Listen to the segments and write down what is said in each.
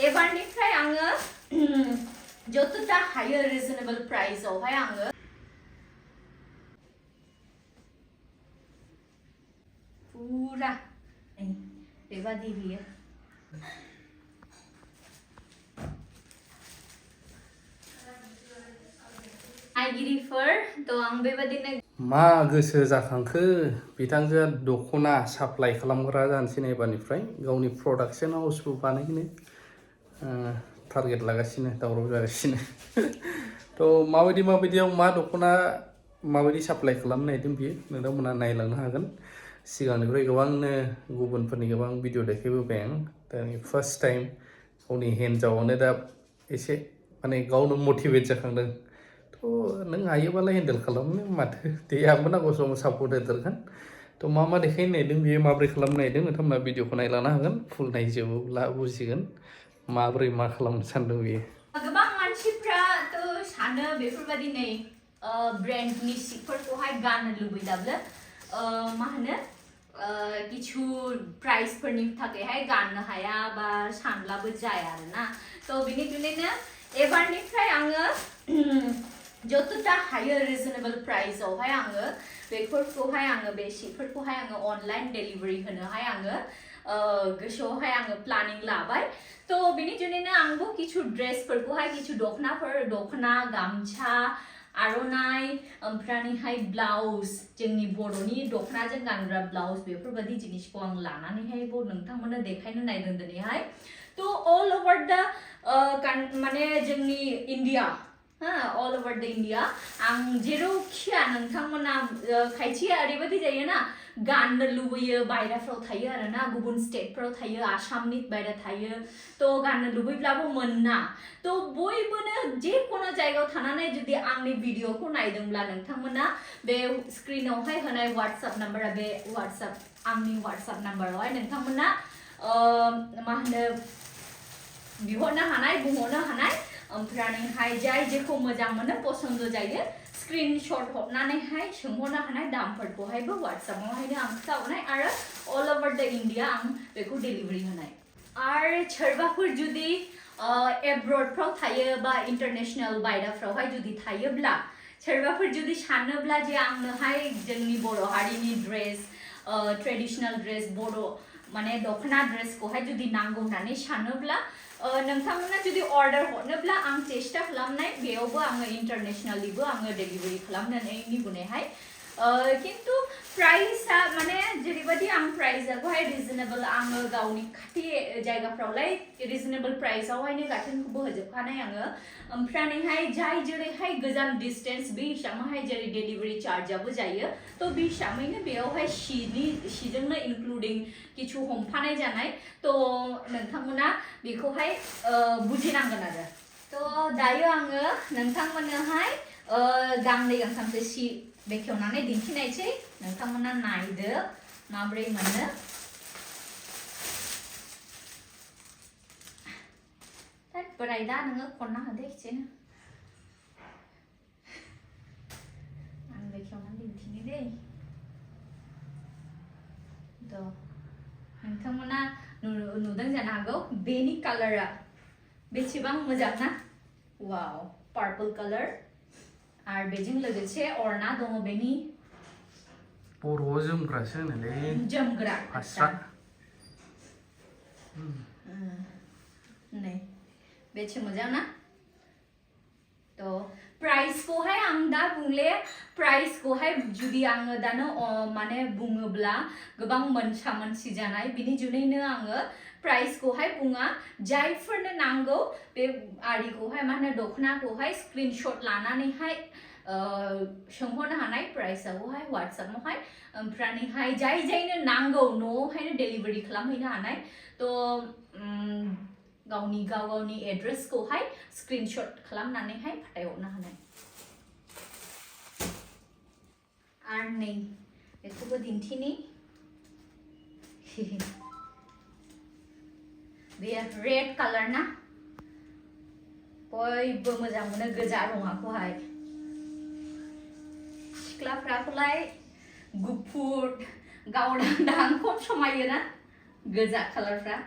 एबारनिफ्राय आङो जतटा हायो रिजनेबल प्राइसआवहाय आङो पुरा बेबादि बियो नायगिरिफोर थ' आं बेबादिनो मा गोसो जाखांखो बिथांजोआ दख'ना साप्लाइ खालामग्रा जानोसै एबारनिफ्राय गावनि प्रडाक्सन हाउसबो बानायनो टारगेट लागासिनो दावराव जागासिनो थ' माबायदियाव मा दख'ना माबायदि साप्लाइ खालामनो नागिरदों बियो नोंथांमोना नायलांनो हागोन सिगांनिफ्राय गोबांनो गुबुनफोरनि गोबां भिडिअ देखायबोबाय आं दा फार्स्ट टाइम गावनि हिन्जावानो दा एसे माने गावनो मटिभेट जाखांदों थ' नों हायोबालाय हेन्डेल खालामनो माथो दे आंबो नांगौ समाव सापर्ट होदेरगोन थ' मा देखायनो नागिरदों बियो माबोरै खालामनो नागिरदों नोंथांमोना भिडिअखौ नायलांनो हागोन फुल नायजोबोब्ला बुजिगोन माबोरै मा खालामनो सानदों बियो गोबां मानसिफ्राथ' सानो बेफोरबायदि नै ब्रेन्डनि सिफोरखौहाय गाननो लुबैदाब्ला मा होनो किछु प्राइसफोरनि थाखायहाय गाननो हाया बा सानब्लाबो जाया आरोना थ' बेनिखायनो एबारनिफ्राय आङो जतटा हायो रिजनेबल प्राइसआवहाय आङो बेफोरखौहाय आङो बे सिफोरखौहाय आङो अनलाइन डेलिभारि होनोहाय आङो गोसोआवहाय आङो प्लानिं लाबाय थ' बेनि जुनैनो आंबो किछु ड्रेसफोरखौहाय किछु दख'ना गामसा आर'नाइ ओमफ्रायहाय ब्लाउस जोंनि बर'नि दख'नाजों गानग्रा ब्लाउस बेफोरबायदि जिनिसखौ आं लानानैहायबो नोंथांमोननो देखायनो नायदों दिनैहाय थ' अल ओभार द माने जोंनि इण्डिया अल ओभार द इण्डिया आं जेरावखिया नोंथांमोना खायसेया ओरैबायदि जायोना गाननो लुबैयो बायह्राफ्राव थायो आरोना गुबुन स्टेटफ्राव थायो आसामनि बायह्रा थायो थ' गाननो लुबैब्लाबो मोना थ' बयबोनो जेखुनु जायगायाव थानानै जुदि आंनि भिडिअखौ नायदोंब्ला नोंथांमोना बे स्क्रिनावहाय होनाय वाट्सएप नाम्बारा बे आंनि वाट्सएप नाम्बारावहाय नोंथांमोना मा होनो बिहरनो हानाय बुंहरनो हानाय ओमफ्रायहाय जाय जेखौ मोजां मोनो पसन्द जायो स्क्रिनशट हरनानैहाय सोंहरनो हानाय दामफोरखौहायबो वाट्सएपआवहायनो आं खिथाहरनाय आरो अल ओभार द इण्डिया आं बेखौ डेलिभारि होनाय आरो सोरबाफोर जुदि एब्रडफ्राव थायो बा इन्टारनेसनेल बायह्राफ्रावहाय जुदि थायोब्ला सोरबाफोर जुदि सानोब्ला जे आंनोहाय जोंनि बर' हारिनि ड्रेस ट्रेडिसनेल ड्रेस बर' माने दख'ना ड्रेसखौहाय जुदि नांगौ होननानै सानोब्ला नोंथांमोना जुदि अर्डार हरनोब्ला आं चेष्टा खालामनाय बेयावबो आङो इन्टारनेसनेलिबो आङो डेलिभारि खालामनायनि गुनैहाय खिन्थु प्राइसआ माने जेरैबायदि आं प्राइसखौहाय रिजनेबल आङो गावनि खाथि जायगाफ्रावलाय रिजनेबल प्राइसआवहायनो गासैखौबो होजोबखानाय आङो ओमफ्रायहाय जाय जेरैहाय गोजान डिस्टेन्स बे हिसाबैहाय जेरै डेलिभारि चार्जआबो जायो थ' बे हिसाबैनो बेयावहाय सिजोंनो इनक्लुडिं किछु हमफानाय जानाय थ' नोंथांमोना बेखौहाय बुजिनांगोन आरो थ' दायो आङो नोंथांमोननोहाय गांनै गांथामसो सि बेखेवनानै दिन्थिनायसै नोंथांमोना नायदो माब्रै मोनो बोराय दा नोङो खनना होदो एसेनो आं बेखेवनानै दिन्थिनि दै थ' नोंथांमोना नुदों जानो हागौ बेनि कालारा बेसेबां मोजां ना वाव पार्पल कालार आरो बेजों लोगोसे अरना दङ बेनि बर'आव जोमग्रासो होनोलै जोमग्रा फास्रा नै बेसे मोजां ना थ' प्राइसखौहाय आं दा बुंले प्राइसखौहाय जुदि आङो दानो माने बुङोब्ला गोबां मोनसा मोनसि जानाय बिनि जुनैनो आङो प्राइसखौहाय बुङा जायफोरनो नांगौ बे आरिखौहाय मा होनो दख'नाखौहाय स्क्रिनशट लानानैहाय सोंहरनो हानाय प्राइसआवहाय वाट्सएपआवहाय ओमफ्रायहाय जायनो नांगौ न'आवहायनो डेलिभारि खालामहैनो हानाय थ' गावनि एड्रेसखौहाय स्क्रिनशट खालामनानैहाय फाथायहरनो हानाय आरो नै बेखौबो दिन्थिनि बे रेड कालार ना बयबो मोजां मोनो गोजा रङाखौहाय सिख्लाफ्राखौलाय गुफुर गावदां खम समायो ना गोजा कालारफ्रा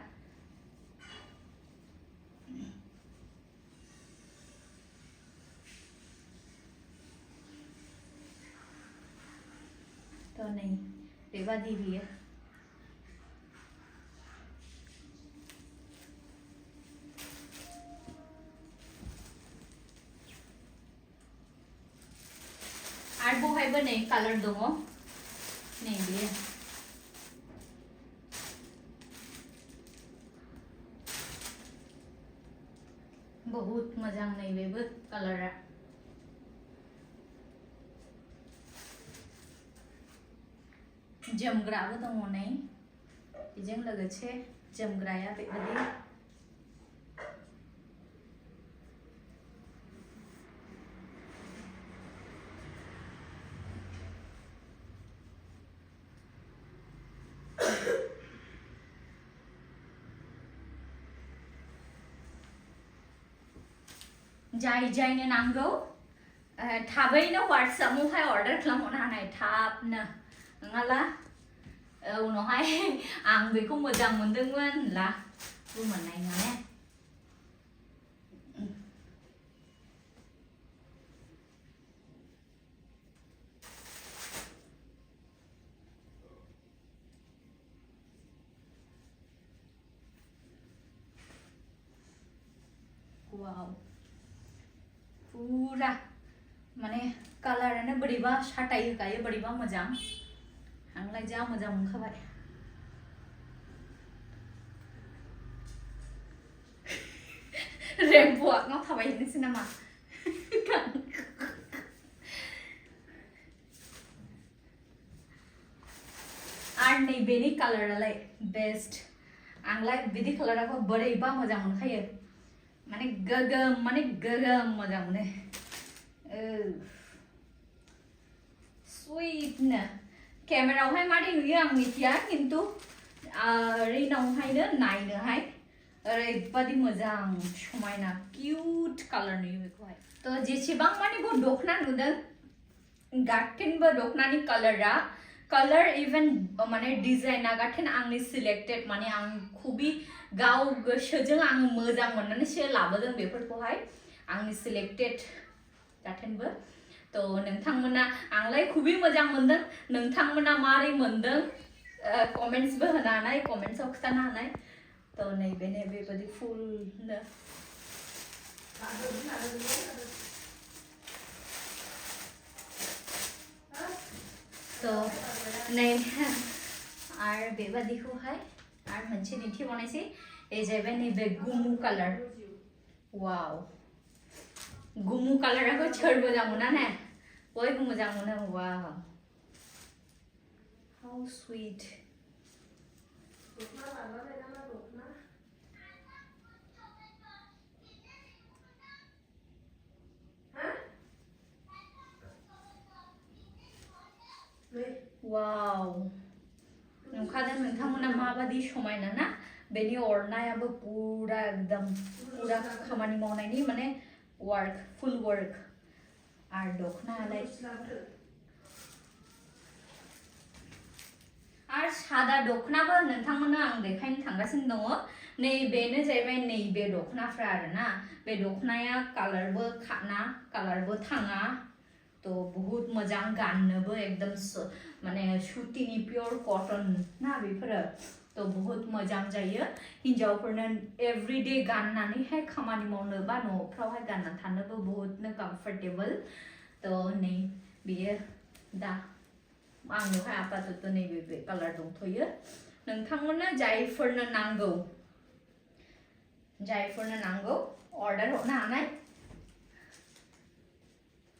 नै बेबादि बियो आरो बहायबो नै कालार दङ नै बियो बहुत मोजां नै बेबो कालारा जोमग्राबो दङ नै बेजों लोगोसे जोमग्राया बेबादि जाय जायनो नांगौ थाबैनो WhatsApp-आवहाय अर्डार खालामहरनो हानाय थाबनो नङाला उनावहाय आं बेखौ मोजां मोनदोंमोन होनला मोननाय नङा ने वाव पूरा माने कालारानो बोरैबा साटाय होखायो बोरैबा मोजां आंलाय जा मोजां मोनखाबाय रेम्ब'आ आंनाव थाबायनोसै नामा आरो नैबेनि कालारालाय बेस्ट आंलाय बिदि कालारखौ बोरैबा मोजां मोनखायो माने गोगोम मोजां मोनो स्वीटनो केमेरायावहाय मारै नुयो आं मिथिया खिन्थु ओरैनावहायनो नायनोहाय ओरैबादि मोजां समायना किउट कालार नुयो बेखौहाय थ' जेसेबां मानिबो दखना नुदों गासैबो दखनानि कालार इभेन माने डिजाइना गाथेन आंनि सिलेक्टेड माने आं खुबि गाव गोसोजों आं मोजां मोननानैसो लाबोदों बेफोरखौहाय आंनि सिलेक्टेड गाथेनबो थ' नोंथांमोना आंलाय खुबि मोजां मोनदों नोंथांमोना मारै मोनदों कमेन्ट्सबो होनो हानाय कमेन्ट्सआव खिथानो हानाय थ' नैबेनो बेबादि फुलनो थ' नै आरो बेबादिखौहाय आरो मोनसे दिन्थिबावनायसै ए जाहैबाय नैबे गुमु कालार वाव गुमु कालाराखौ सोर मोजां मोना ने बयबो मोजां मोनो वाव हाउ स्वीट वाव नुखादों नोंथांमोना माबादि समायना ना बेनि अरनायाबो पूरा एकदम पूरा खामानि मावनायनि माने वर्क फुल वर्क आरो दखनायालाय आरो सादा दखनाबो नोंथांमोना आं देखायनो थांगासिनो दङ नैबेनो जाहैबाय नैबे दखनाफ्रा आरोना बे दखनाया कालारबो खाना कालारबो थाङा तो बहुत मोजां गाननोबो एकदम माने सुतिनि पियर कटन ना बेफोरो तो बहुत मोजां जायो हिन्जावफोरनो एभरिडे गाननानैहाय खामानि मावनो बा न'फ्रावहाय गानना थानोबो बहुतनो कम्फर्टेबल तो नै बियो दा आंनोहाय आपातत नैबे बे कालार दंथ'यो नोंथांमोननो जायफोरनो नांगौ अर्डार हरनो हानाय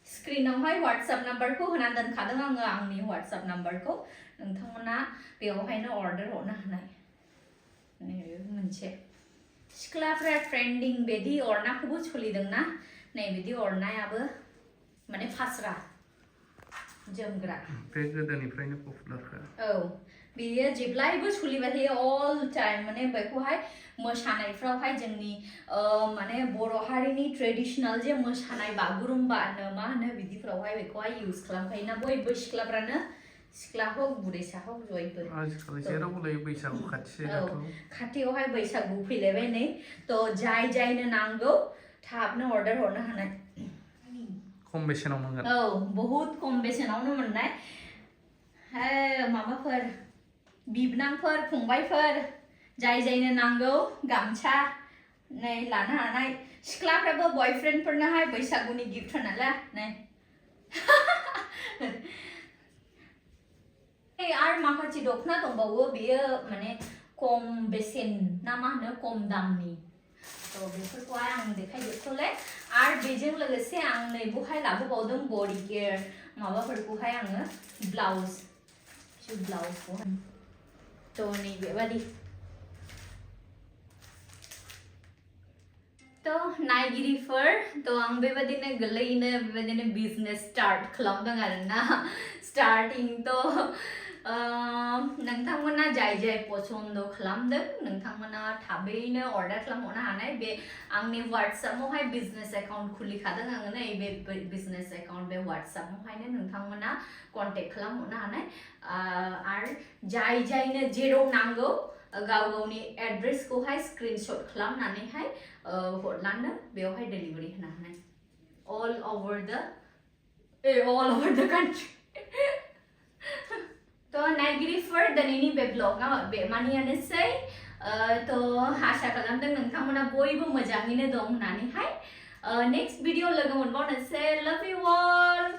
स्क्रिनावहाय WhatsApp नाम्बारखौ होना दोनखादों आङो आंनि WhatsApp नाम्बारखौ नोंथांमोना बेयावहायनो अर्डार हरनो हानाय नैबे मोनसे सिख्लाफ्रा ट्रेन्डिं बिदि अरनाखौबो सोलिदोंना नै बिदि अरनायाबो माने फास्रा जोमग्रा बे गोदोनिफ्रायनो पपुलारखा औ बियो जेब्लायबो सोलिबाय थायो अल टाइम माने बेखौहाय मोसानायफ्रावहाय जोंनि माने बर' हारिनि ट्रेडिशनेल जे मोसानाय बागुरुम्बा मा होनो बिदिफ्रावहाय बेखौहाय इउज खालामखायोना बयबो सिख्लाफ्रानो सिख्ला हक बुरैसा हक जयबो आजिखालि जेरावबो बैसागु खाथियावहाय बैसागु फैलायबाय नै थ' जायनो नांगौ थाबनो अर्डार हरनो हानाय खम बेसेनाव मोनगोन औ बहुत खम बेसेनावनो मोननाय माबाफोर बिबनांफोर फंबायफोर जाय जायनो नांगौ गामसा नै लानो हानाय सिख्लाफ्राबो बयफ्रेन्डफोरनोहाय बैसागुनि गिफ्ट होनाला नै आरो माखासे दख'ना दंबावो बेयो माने खम बेसेन ना मा होनो खम दामनि तो बेफोरखौहाय आं देखायजोबथ'ले आरो बेजों लोगोसे आं नैबेवहाय लाबोबावदों बडि केयार माबाफोरखौहाय आङो ब्लाउज ब्लाउजखौहाय तो नैबेबादि तो नायगिरिफोर तो आं बेबादिनो गोरलैयैनो बेबादिनो बिजनेस स्टार्ट खालामदों आरोना स्टार्टिं तो नोंथांमोना जाय जाय पसन्द खालामदों नोंथांमोना थाबैनो अर्डार खालामहरनो हानाय बे आंनि WhatsApp-आवहाय बिजनेस एकाउन्ट खुलिखादों आङो नै बे बिजनेस एकाउन्ट बे WhatsApp-आवहायनो नोंथांमोना कन्टेक्ट खालामहरनो हानाय आरो जाय जायनो जेराव नांगौ गाव गावनि एड्रेसखौहाय स्क्रिनशट खालामनानैहाय हरलानो बेवहाय डेलिभारि होनो हानाय all over the country तो नायगिरिफोर दिनैनि बे ब्लगआ बेमानियानोसै तो आसा खालामदों नोंथांमोना बयबो मोजाङैनो दं होननानैहाय नेक्स्ट भिडिअ लोगो मोनबावनोसै love you all